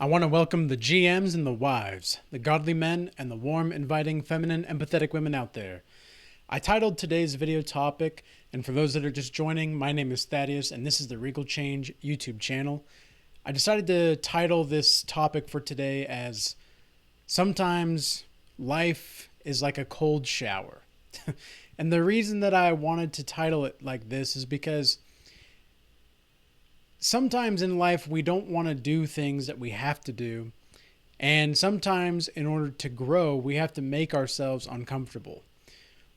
I want to welcome the GMs and the wives, the godly men and the warm, inviting, feminine, empathetic women out there. I titled today's video topic, and for those that are just joining, my name is Thaddeus, and this is the Regal Change YouTube channel. I decided to title this topic for today as Sometimes Life is Like a Cold Shower. And the reason that I wanted to title it like this is because sometimes in life we don't want to do things that we have to do. And sometimes in order to grow, we have to make ourselves uncomfortable.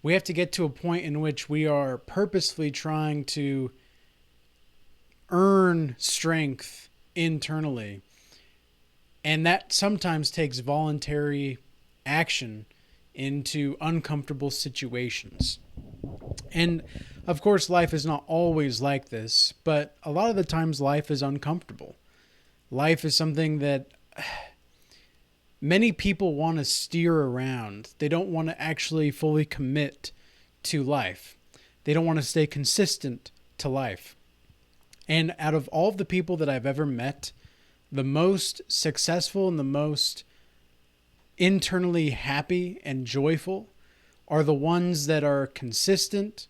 We have to get to a point in which we are purposefully trying to earn strength internally. And that sometimes takes voluntary action into uncomfortable situations. And of course, life is not always like this, but a lot of the times life is uncomfortable. Life is something that many people want to steer around. They don't want to actually fully commit to life. They don't want to stay consistent to life. And out of all of the people that I've ever met, the most successful and the most internally happy and joyful are the ones that are consistent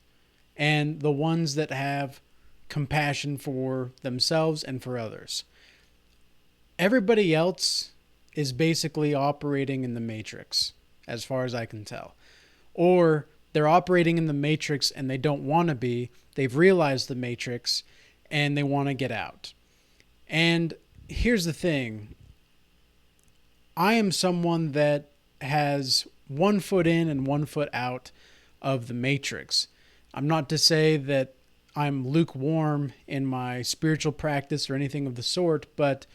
and the ones that have compassion for themselves and for others. Everybody else is basically operating in the matrix, as far as I can tell. Or they're operating in the matrix and they don't want to be. They've realized the matrix and they want to get out. And here's the thing. I am someone that has one foot in and one foot out of the matrix. I'm not to say that I'm lukewarm in my spiritual practice or anything of the sort, but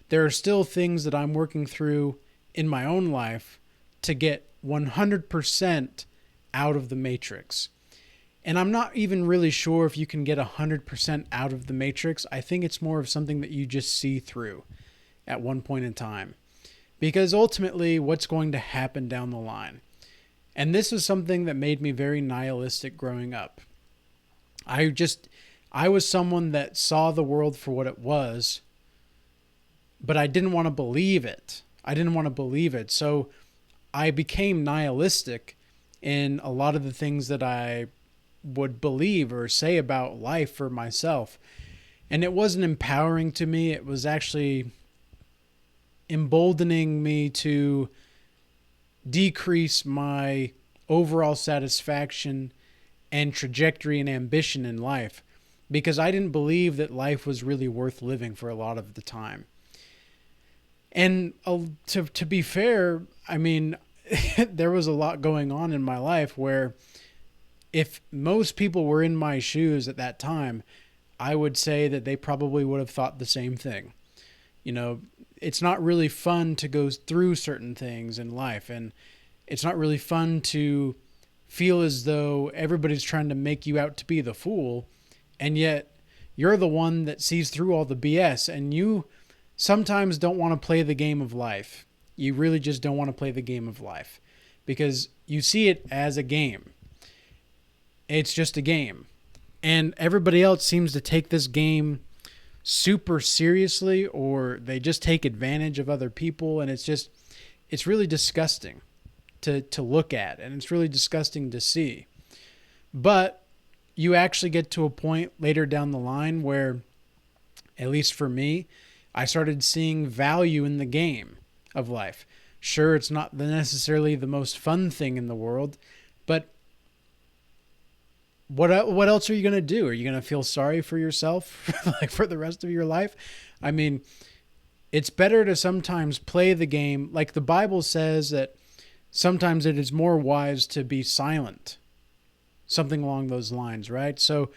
there are still things that I'm working through in my own life to get 100% out of the matrix. And I'm not even really sure if you can get 100% out of the matrix. I think it's more of something that you just see through at one point in time. Because ultimately, what's going to happen down the line? And this is something that made me very nihilistic growing up. I was someone that saw the world for what it was, but I didn't want to believe it. So I became nihilistic in a lot of the things that I would believe or say about life for myself. And it wasn't empowering to me. It was actually emboldening me to decrease my overall satisfaction and trajectory and ambition in life, because I didn't believe that life was really worth living for a lot of the time. And to be fair, I mean, there was a lot going on in my life where if most people were in my shoes at that time, I would say that they probably would have thought the same thing. You know, it's not really fun to go through certain things in life, and it's not really fun to feel as though everybody's trying to make you out to be the fool, and yet you're the one that sees through all the BS, and you sometimes don't want to play the game of life. You really just don't want to play the game of life because you see it as a game. It's just a game. And everybody else seems to take this game super seriously, or they just take advantage of other people, and it's really disgusting to look at, and it's really disgusting to see. But you actually get to a point later down the line where, at least for me, I started seeing value in the game of life. Sure, it's not necessarily the most fun thing in the world, but what else are you going to do? Are you going to feel sorry for yourself like for the rest of your life? I mean, it's better to sometimes play the game. Like the Bible says that sometimes it is more wise to be silent. Something along those lines, right? So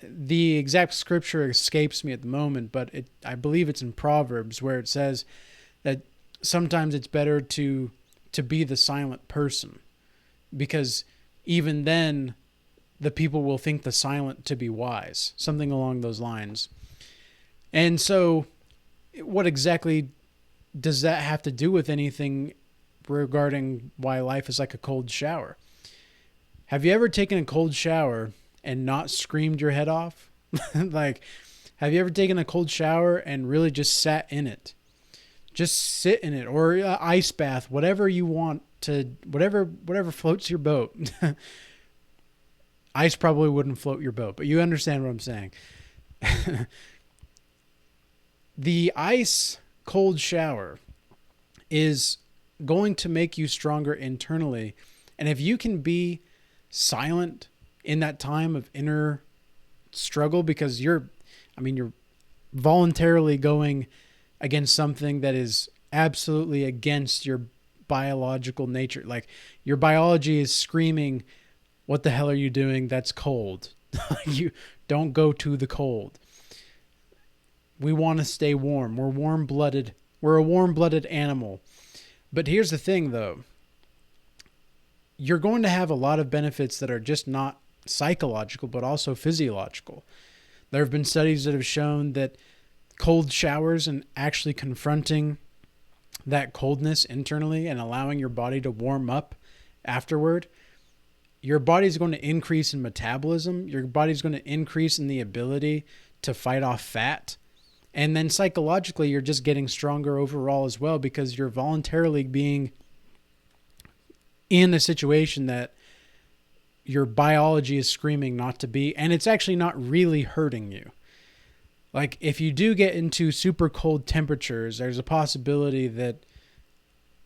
the exact scripture escapes me at the moment, but I believe it's in Proverbs where it says that sometimes it's better to be the silent person, because even then the people will think the silent to be wise, something along those lines. And so what exactly does that have to do with anything regarding why life is like a cold shower? Have you ever taken a cold shower and not screamed your head off? Like, have you ever taken a cold shower and really just sat in it? Just sit in it, or ice bath, whatever you want to, whatever floats your boat. Ice probably wouldn't float your boat, but you understand what I'm saying. The ice cold shower is going to make you stronger internally. And if you can be silent in that time of inner struggle, because you're voluntarily going against something that is absolutely against your biological nature. Like, your biology is screaming, what the hell are you doing? That's cold. You don't go to the cold. We want to stay warm. We're warm-blooded. We're a warm-blooded animal. But here's the thing, though. You're going to have a lot of benefits that are just not psychological, but also physiological. There have been studies that have shown that cold showers and actually confronting that coldness internally and allowing your body to warm up afterward, your body's going to increase in metabolism. Your body's going to increase in the ability to fight off fat. And then psychologically, you're just getting stronger overall as well, because you're voluntarily being in a situation that your biology is screaming not to be, and it's actually not really hurting you. Like, if you do get into super cold temperatures, there's a possibility that,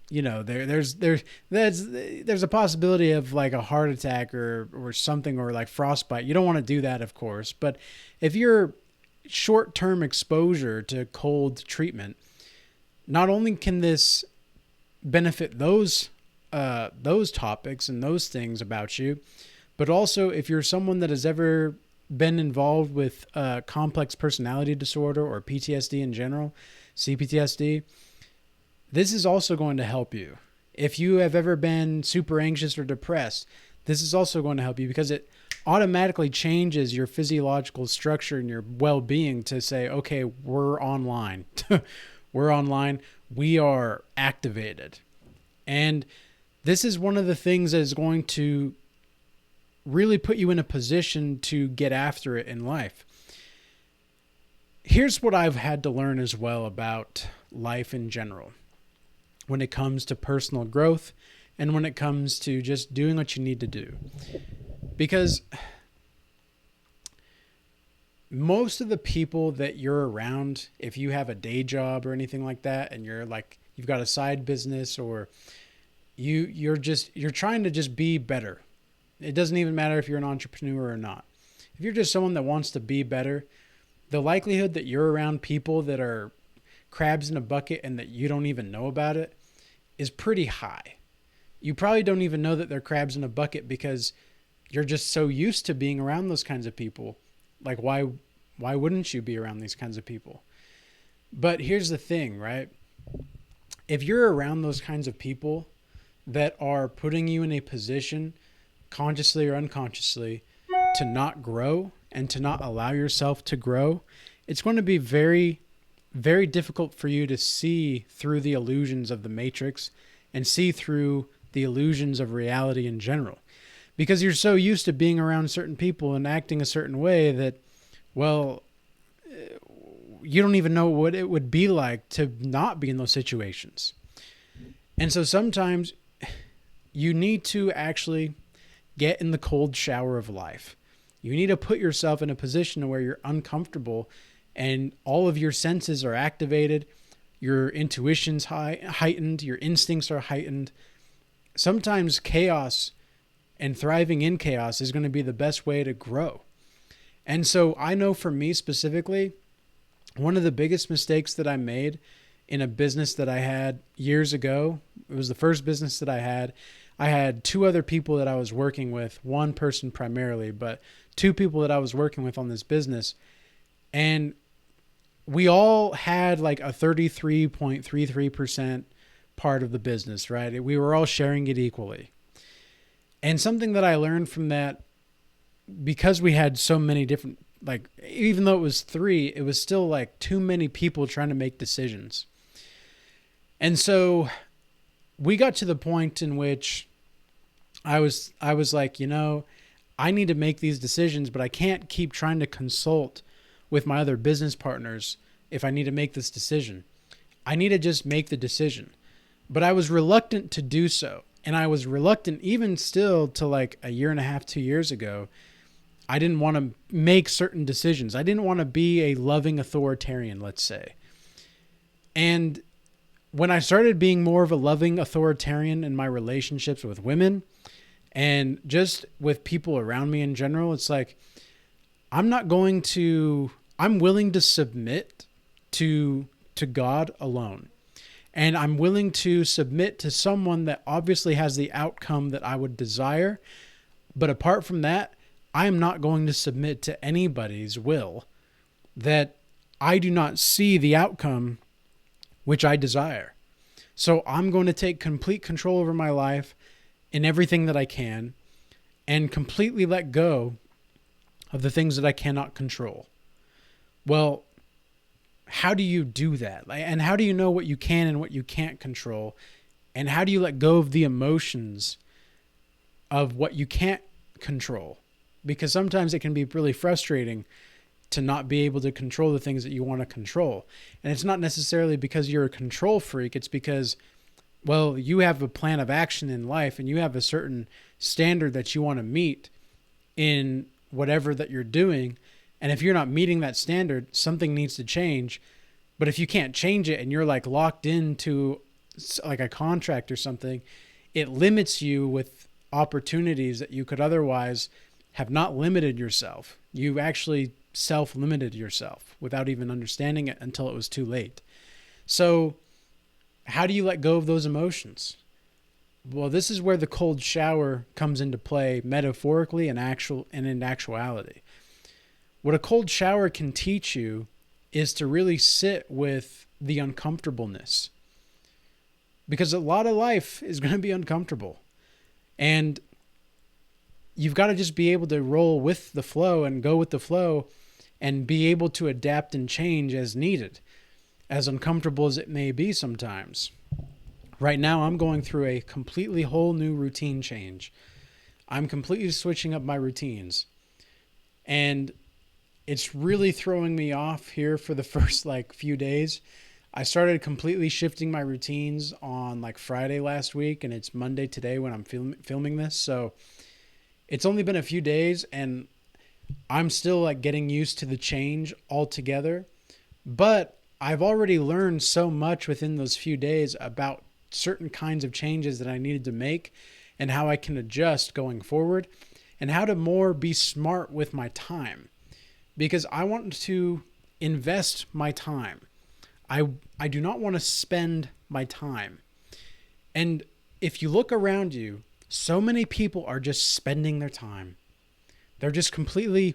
there's a possibility of like a heart attack or something, or like frostbite. You don't want to do that, of course. But if you're short-term exposure to cold treatment, not only can this benefit those topics and those things about you, but also if you're someone that has ever been involved with complex personality disorder or PTSD in general, CPTSD, this is also going to help you. If you have ever been super anxious or depressed, this is also going to help you, because it automatically changes your physiological structure and your well-being to say, okay, we're online. We're online. We are activated. And this is one of the things that is going to really put you in a position to get after it in life. Here's what I've had to learn as well about life in general when it comes to personal growth and when it comes to just doing what you need to do. Because most of the people that you're around, if you have a day job or anything like that, and you're like, you've got a side business, or you're trying to just be better. It doesn't even matter if you're an entrepreneur or not. If you're just someone that wants to be better, the likelihood that you're around people that are crabs in a bucket and that you don't even know about it is pretty high. You probably don't even know that they're crabs in a bucket because you're just so used to being around those kinds of people. Like, why wouldn't you be around these kinds of people? But here's the thing, right? If you're around those kinds of people that are putting you in a position, consciously or unconsciously, to not grow and to not allow yourself to grow, it's going to be very, very difficult for you to see through the illusions of the matrix and see through the illusions of reality in general. Because you're so used to being around certain people and acting a certain way that, well, you don't even know what it would be like to not be in those situations. And so sometimes you need to actually get in the cold shower of life. You need to put yourself in a position where you're uncomfortable and all of your senses are activated, your intuition's heightened, your instincts are heightened. Sometimes chaos and thriving in chaos is going to be the best way to grow. And so I know for me specifically, one of the biggest mistakes that I made in a business that I had years ago, it was the first business that I had. I had two other people that I was working with, one person primarily, but two people that I was working with on this business. And we all had like a 33.33% part of the business, right? We were all sharing it equally. And something that I learned from that, because we had so many different, like, even though it was three, it was still like too many people trying to make decisions. And so we got to the point in which I was like, I need to make these decisions, but I can't keep trying to consult with my other business partners if I need to make this decision. I need to just make the decision. But I was reluctant to do so. And I was reluctant even still to like a year and a half, 2 years ago. I didn't want to make certain decisions. I didn't want to be a loving authoritarian, let's say. And when I started being more of a loving authoritarian in my relationships with women and just with people around me in general, it's like, I'm willing to submit to God alone. And I'm willing to submit to someone that obviously has the outcome that I would desire. But apart from that, I am not going to submit to anybody's will that I do not see the outcome which I desire. So I'm going to take complete control over my life in everything that I can and completely let go of the things that I cannot control. Well, how do you do that? And how do you know what you can and what you can't control? And how do you let go of the emotions of what you can't control? Because sometimes it can be really frustrating to not be able to control the things that you want to control. And it's not necessarily because you're a control freak. It's because, well, you have a plan of action in life and you have a certain standard that you want to meet in whatever that you're doing. And if you're not meeting that standard, something needs to change. But if you can't change it and you're like locked into like a contract or something, it limits you with opportunities that you could otherwise have not limited yourself. You actually self-limited yourself without even understanding it until it was too late. So how do you let go of those emotions? Well, this is where the cold shower comes into play metaphorically and in actuality. What a cold shower can teach you is to really sit with the uncomfortableness. Because a lot of life is going to be uncomfortable. And you've got to just be able to roll with the flow and go with the flow and be able to adapt and change as needed, as uncomfortable as it may be sometimes. Right now, I'm going through a completely whole new routine change. I'm completely switching up my routines. And it's really throwing me off here for the first few days. I started completely shifting my routines on Friday last week, and it's Monday today when I'm filming this. So it's only been a few days, and I'm still getting used to the change altogether. But I've already learned so much within those few days about certain kinds of changes that I needed to make and how I can adjust going forward and how to more be smart with my time. Because I want to invest my time. I do not want to spend my time. And if you look around you, so many people are just spending their time. They're just completely,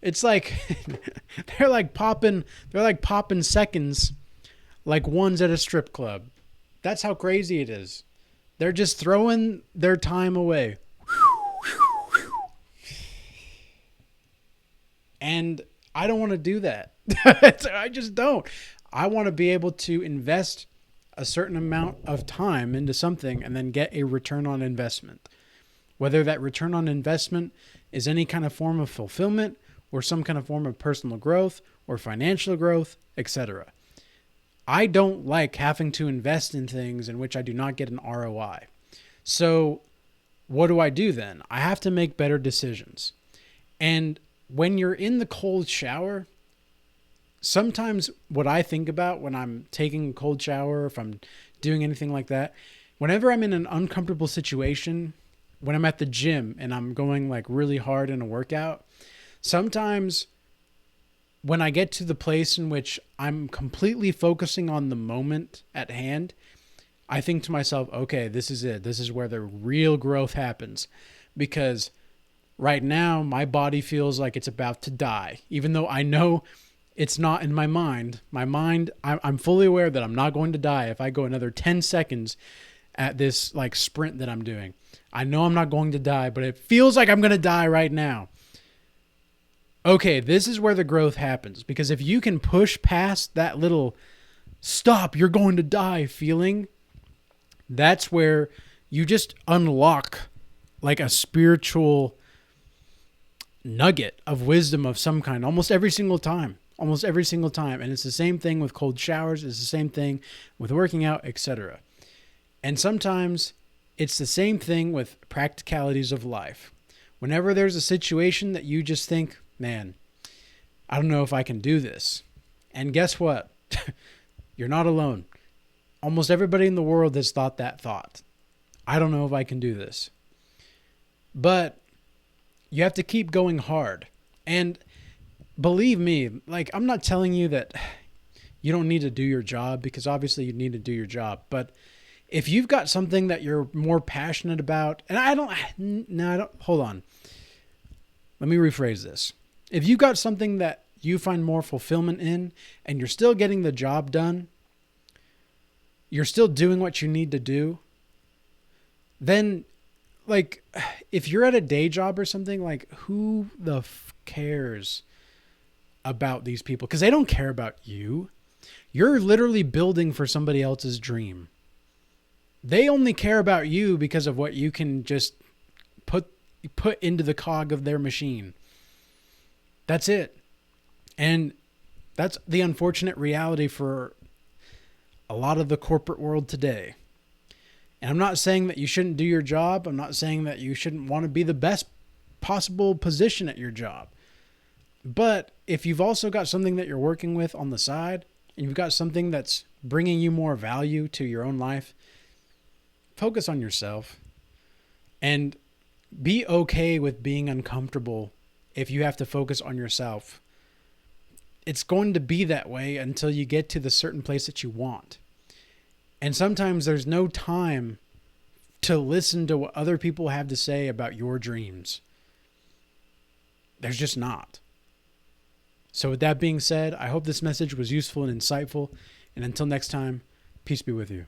it's like, they're popping seconds like ones at a strip club. That's how crazy it is. They're just throwing their time away. And I don't want to do that. I just don't. I want to be able to invest a certain amount of time into something and then get a return on investment. Whether that return on investment is any kind of form of fulfillment or some kind of form of personal growth or financial growth, etc. I don't like having to invest in things in which I do not get an ROI. So what do I do then? I have to make better decisions. And when you're in the cold shower, sometimes what I think about when I'm taking a cold shower, if I'm doing anything like that, whenever I'm in an uncomfortable situation, when I'm at the gym and I'm going really hard in a workout, sometimes when I get to the place in which I'm completely focusing on the moment at hand, I think to myself, okay, this is it. This is where the real growth happens. Because right now, my body feels like it's about to die, even though I know it's not in my mind. I'm fully aware that I'm not going to die if I go another 10 seconds at this sprint that I'm doing. I know I'm not going to die, but it feels like I'm going to die right now. Okay, this is where the growth happens. Because if you can push past that little stop, you're going to die feeling, that's where you just unlock a spiritual nugget of wisdom of some kind almost every single time. almost every single time. And it's the same thing with cold showers. It's the same thing with working out, etc. And sometimes it's the same thing with practicalities of life. Whenever there's a situation that you just think, man, I don't know if I can do this. And guess what? You're not alone. Almost everybody in the world has thought that thought. I don't know if I can do this. But you have to keep going hard. And believe me, like, I'm not telling you that you don't need to do your job, because obviously you need to do your job. But if you've got something that you're more passionate about, and I don't, hold on. Let me rephrase this. If you've got something that you find more fulfillment in, and you're still getting the job done, you're still doing what you need to do, then, like, if you're at a day job or something, like, who the cares about these people? Because they don't care about you. You're literally building for somebody else's dream. They only care about you because of what you can just put into the cog of their machine. That's it. And that's the unfortunate reality for a lot of the corporate world today. And I'm not saying that you shouldn't do your job. I'm not saying that you shouldn't want to be the best possible position at your job. But if you've also got something that you're working with on the side, and you've got something that's bringing you more value to your own life, focus on yourself and be okay with being uncomfortable if you have to focus on yourself. It's going to be that way until you get to the certain place that you want. And sometimes there's no time to listen to what other people have to say about your dreams. There's just not. So with that being said, I hope this message was useful and insightful. And until next time, peace be with you.